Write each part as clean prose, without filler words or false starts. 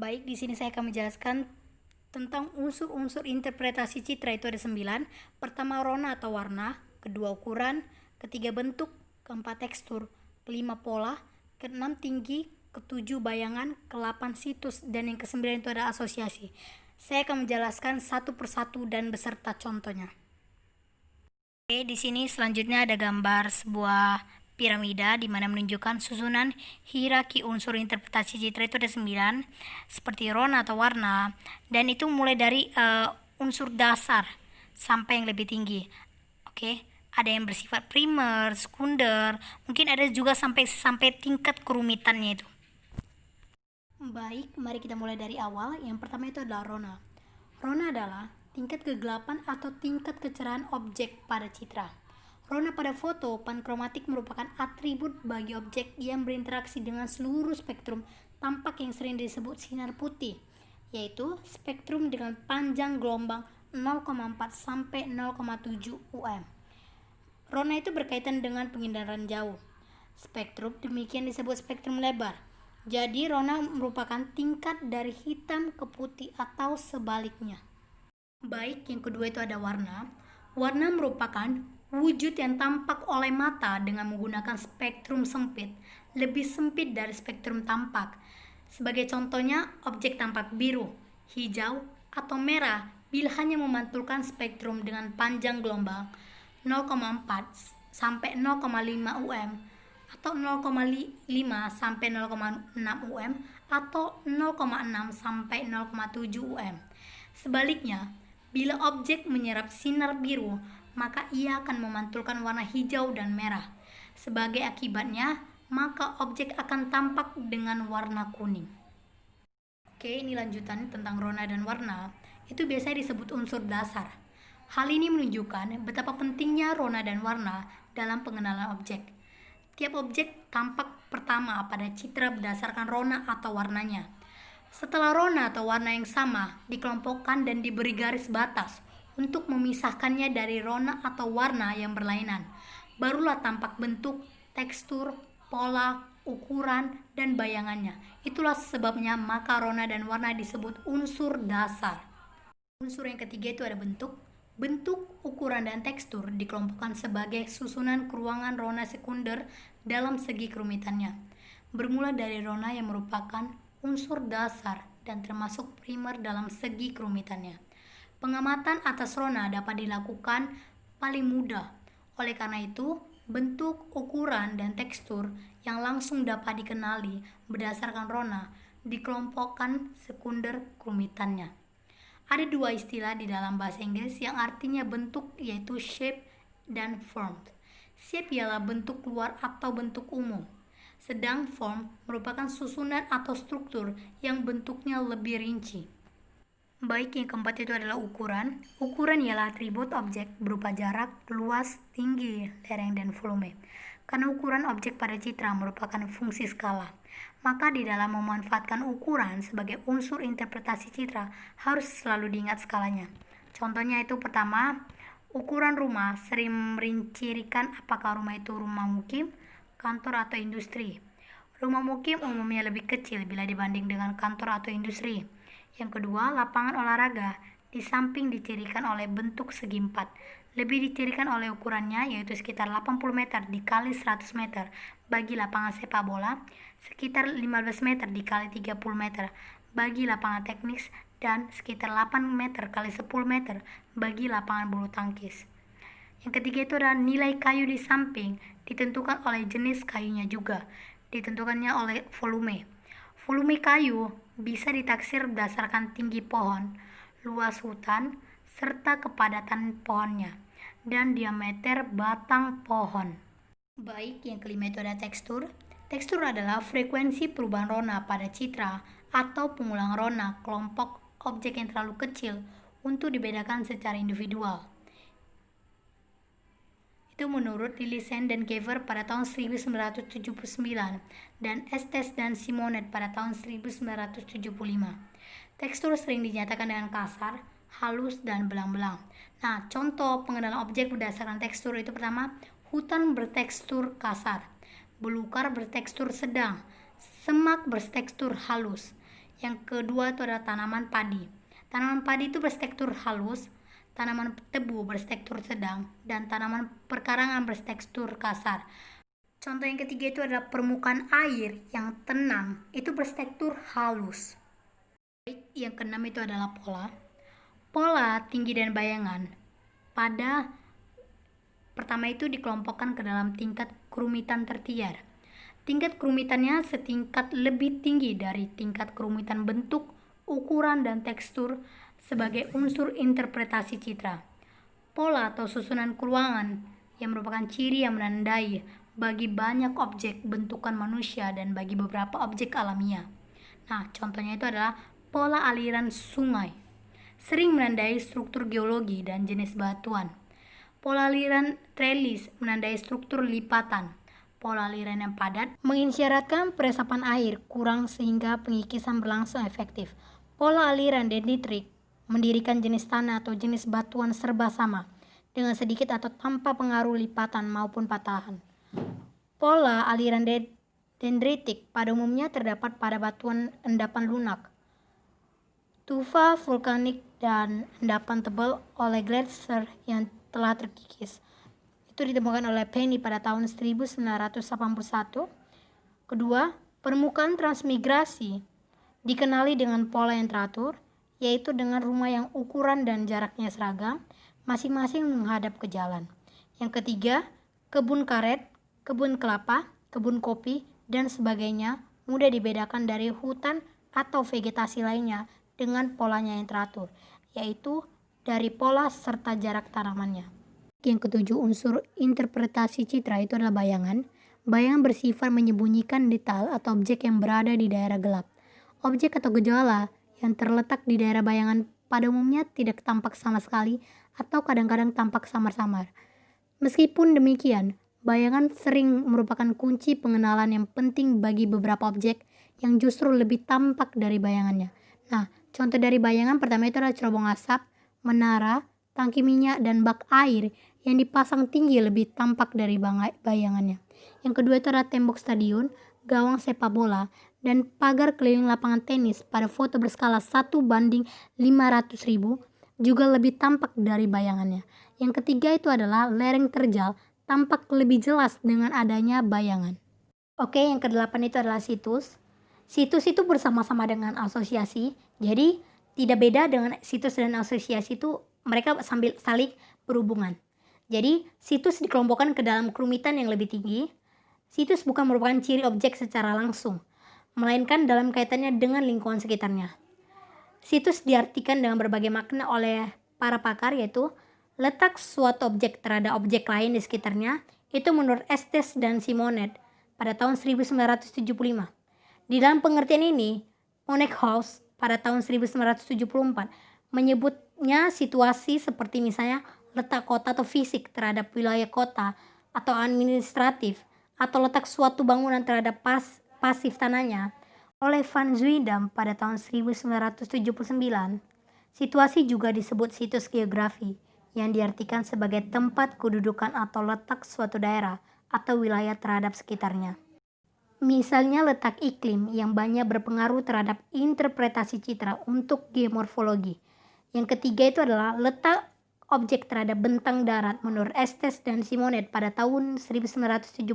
Baik, di sini saya akan menjelaskan tentang unsur-unsur interpretasi citra. Itu ada 9. Pertama, rona atau warna. Kedua, ukuran. Ketiga, bentuk. Keempat, tekstur. Kelima, pola. Keenam, tinggi. Ketujuh, bayangan. Ke-8, situs. Dan yang ke-9 itu ada asosiasi. Saya akan menjelaskan satu persatu dan beserta contohnya. Oke, di sini selanjutnya ada gambar sebuah piramida di mana menunjukkan susunan hierarki unsur interpretasi citra. Itu ada 9, seperti rona atau warna, dan itu mulai dari unsur dasar sampai yang lebih tinggi. Oke, ada yang bersifat primer, sekunder, mungkin ada juga sampai tingkat kerumitannya itu. Baik, mari kita mulai dari awal. Yang pertama itu adalah rona. Rona adalah tingkat kegelapan atau tingkat kecerahan objek pada citra. Rona pada foto pankromatik merupakan atribut bagi objek yang berinteraksi dengan seluruh spektrum tampak yang sering disebut sinar putih, yaitu spektrum dengan panjang gelombang 0,4 sampai 0,7 UM. Rona itu berkaitan dengan pengindaran jauh. Spektrum demikian disebut spektrum lebar. Jadi rona merupakan tingkat dari hitam ke putih atau sebaliknya. Baik, yang kedua itu ada warna. Warna merupakan wujud yang tampak oleh mata dengan menggunakan spektrum sempit, lebih sempit dari spektrum tampak. Sebagai contohnya, objek tampak biru, hijau, atau merah bila hanya memantulkan spektrum dengan panjang gelombang 0,4 sampai 0,5 UM atau 0,5 sampai 0,6 UM atau 0,6 sampai 0,7 UM. Sebaliknya, bila objek menyerap sinar biru, maka ia akan memantulkan warna hijau dan merah. Sebagai akibatnya, maka objek akan tampak dengan warna kuning. Oke, ini lanjutan tentang rona dan warna. Itu biasanya disebut unsur dasar. Hal ini menunjukkan betapa pentingnya rona dan warna dalam pengenalan objek. Tiap objek tampak pertama pada citra berdasarkan rona atau warnanya. Setelah rona atau warna yang sama dikelompokkan dan diberi garis batas untuk memisahkannya dari rona atau warna yang berlainan, barulah tampak bentuk, tekstur, pola, ukuran, dan bayangannya. Itulah sebabnya maka rona dan warna disebut unsur dasar. Unsur yang ketiga itu ada bentuk. Bentuk, ukuran, dan tekstur dikelompokkan sebagai susunan keruangan rona sekunder dalam segi kerumitannya. Bermula dari rona yang merupakan unsur dasar dan termasuk primer dalam segi kerumitannya. Pengamatan atas rona dapat dilakukan paling mudah. Oleh karena itu, bentuk, ukuran, dan tekstur yang langsung dapat dikenali berdasarkan rona dikelompokkan sekunder kerumitannya. Ada dua istilah di dalam bahasa Inggris yang artinya bentuk, yaitu shape dan form. Shape ialah bentuk luar atau bentuk umum, sedang form merupakan susunan atau struktur yang bentuknya lebih rinci. Baik, yang keempat itu adalah ukuran. Ukuran ialah atribut objek berupa jarak, luas, tinggi, lereng, dan volume. Karena ukuran objek pada citra merupakan fungsi skala, maka di dalam memanfaatkan ukuran sebagai unsur interpretasi citra harus selalu diingat skalanya. Contohnya itu pertama, ukuran rumah sering merincikan apakah rumah itu rumah mukim, kantor, atau industri. Rumah mukim umumnya lebih kecil bila dibanding dengan kantor atau industri. Yang kedua, lapangan olahraga di samping dicirikan oleh bentuk segi empat. Lebih dicirikan oleh ukurannya, yaitu sekitar 80 meter dikali 100 meter bagi lapangan sepak bola, sekitar 15 meter dikali 30 meter bagi lapangan teknis, dan sekitar 8 meter kali 10 meter bagi lapangan bulu tangkis. Yang ketiga itu adalah nilai kayu di samping ditentukan oleh jenis kayunya juga, ditentukannya oleh volume. Volume kayu bisa ditaksir berdasarkan tinggi pohon, luas hutan, serta kepadatan pohonnya, dan diameter batang pohon. Baik, yang kelima itu ada tekstur. Tekstur adalah frekuensi perubahan rona pada citra atau pengulang rona kelompok objek yang terlalu kecil untuk dibedakan secara individual. Itu menurut Lillisen dan Gever pada tahun 1979 dan Estes dan Simonet pada tahun 1975. Tekstur sering dinyatakan dengan kasar, halus, dan belang-belang. Nah, contoh pengenalan objek berdasarkan tekstur itu pertama, hutan bertekstur kasar, belukar bertekstur sedang, semak bertekstur halus. Yang kedua itu adalah tanaman padi. Tanaman padi itu bertekstur halus, tanaman tebu bertekstur sedang, dan tanaman perkarangan bertekstur kasar. Contoh yang ketiga itu adalah permukaan air yang tenang, itu bertekstur halus. Yang keenam itu adalah pola. Pola, tinggi, dan bayangan. Pada pertama itu dikelompokkan ke dalam tingkat kerumitan tertiar. Tingkat kerumitannya setingkat lebih tinggi dari tingkat kerumitan bentuk, ukuran, dan tekstur sebagai unsur interpretasi citra. Pola atau susunan keuangan yang merupakan ciri yang menandai bagi banyak objek bentukan manusia dan bagi beberapa objek alamiah. Nah, contohnya itu adalah pola aliran sungai. Sering menandai struktur geologi dan jenis batuan. Pola aliran trellis menandai struktur lipatan. Pola aliran yang padat mengisyaratkan peresapan air kurang sehingga pengikisan berlangsung efektif. Pola aliran dendritrik mendirikan jenis tanah atau jenis batuan serba sama dengan sedikit atau tanpa pengaruh lipatan maupun patahan. Pola aliran dendritik pada umumnya terdapat pada batuan endapan lunak, tufa vulkanik, dan endapan tebal oleh gletser yang telah terkikis. Itu ditemukan oleh Penny pada tahun 1981. Kedua, permukaan transmigrasi dikenali dengan pola yang teratur, yaitu dengan rumah yang ukuran dan jaraknya seragam, masing-masing menghadap ke jalan. Yang ketiga, kebun karet, kebun kelapa, kebun kopi, dan sebagainya mudah dibedakan dari hutan atau vegetasi lainnya dengan polanya yang teratur, yaitu dari pola serta jarak tanamannya. Yang ketujuh, unsur interpretasi citra itu adalah bayangan. Bayangan bersifat menyembunyikan detail atau objek yang berada di daerah gelap. Objek atau gejala yang terletak di daerah bayangan pada umumnya tidak tampak sama sekali atau kadang-kadang tampak samar-samar. Meskipun demikian, bayangan sering merupakan kunci pengenalan yang penting bagi beberapa objek yang justru lebih tampak dari bayangannya. Nah, contoh dari bayangan pertama itu adalah cerobong asap, menara, tangki minyak, dan bak air yang dipasang tinggi lebih tampak dari bayangannya. Yang kedua itu adalah tembok stadion, gawang sepak bola, dan pagar keliling lapangan tenis pada foto berskala 1:500.000 juga lebih tampak dari bayangannya. Yang ketiga itu adalah lereng terjal, tampak lebih jelas dengan adanya bayangan. Oke, yang kedelapan itu adalah situs. Situs itu bersama-sama dengan asosiasi, jadi tidak beda dengan situs dan asosiasi itu mereka saling berhubungan. Jadi, situs dikelompokkan ke dalam kerumitan yang lebih tinggi. Situs bukan merupakan ciri objek secara langsung, melainkan dalam kaitannya dengan lingkungan sekitarnya. Situs diartikan dengan berbagai makna oleh para pakar, yaitu letak suatu objek terhadap objek lain di sekitarnya, itu menurut Estes dan Simonet pada tahun 1975. Di dalam pengertian ini, Moneckhaus pada tahun 1974 menyebutnya situasi seperti misalnya letak kota atau fisik terhadap wilayah kota atau administratif, atau letak suatu bangunan terhadap pasif tanahnya. Oleh Van Zuyndam pada tahun 1979, situasi juga disebut situs geografi yang diartikan sebagai tempat kedudukan atau letak suatu daerah atau wilayah terhadap sekitarnya. Misalnya letak iklim yang banyak berpengaruh terhadap interpretasi citra untuk geomorfologi. Yang ketiga itu adalah letak objek terhadap bentang darat menurut Estes dan Simonet pada tahun 1975.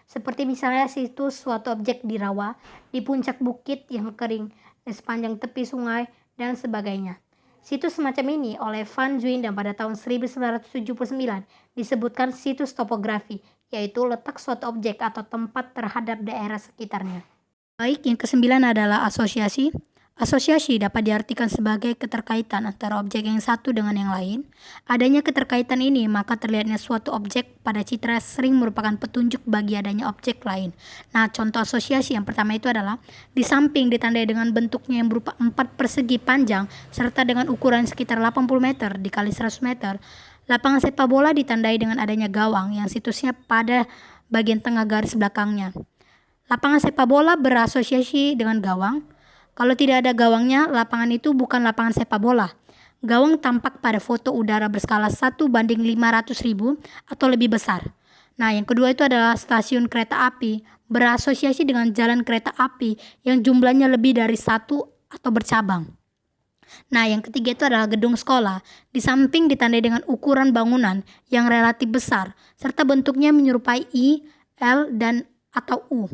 Seperti misalnya situs suatu objek di rawa, di puncak bukit yang kering, di sepanjang tepi sungai, dan sebagainya. Situs semacam ini oleh Van Zuyndam pada tahun 1979 disebutkan situs topografi, yaitu letak suatu objek atau tempat terhadap daerah sekitarnya. Baik, yang kesembilan adalah asosiasi. Asosiasi dapat diartikan sebagai keterkaitan antara objek yang satu dengan yang lain. Adanya keterkaitan ini, maka terlihatnya suatu objek pada citra sering merupakan petunjuk bagi adanya objek lain. Nah, contoh asosiasi yang pertama itu adalah di samping ditandai dengan bentuknya yang berupa 4 persegi panjang serta dengan ukuran sekitar 80 meter dikali 100 meter. Lapangan sepak bola ditandai dengan adanya gawang yang situsnya pada bagian tengah garis belakangnya. Lapangan sepak bola berasosiasi dengan gawang. Kalau tidak ada gawangnya, lapangan itu bukan lapangan sepak bola. Gawang tampak pada foto udara berskala 1:500.000 atau lebih besar. Nah, yang kedua itu adalah stasiun kereta api, berasosiasi dengan jalan kereta api yang jumlahnya lebih dari satu atau bercabang. Nah, yang ketiga itu adalah gedung sekolah. Di samping ditandai dengan ukuran bangunan yang relatif besar, serta bentuknya menyerupai I, L, dan atau U.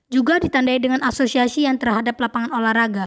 Juga ditandai dengan asosiasi yang terhadap lapangan olahraga.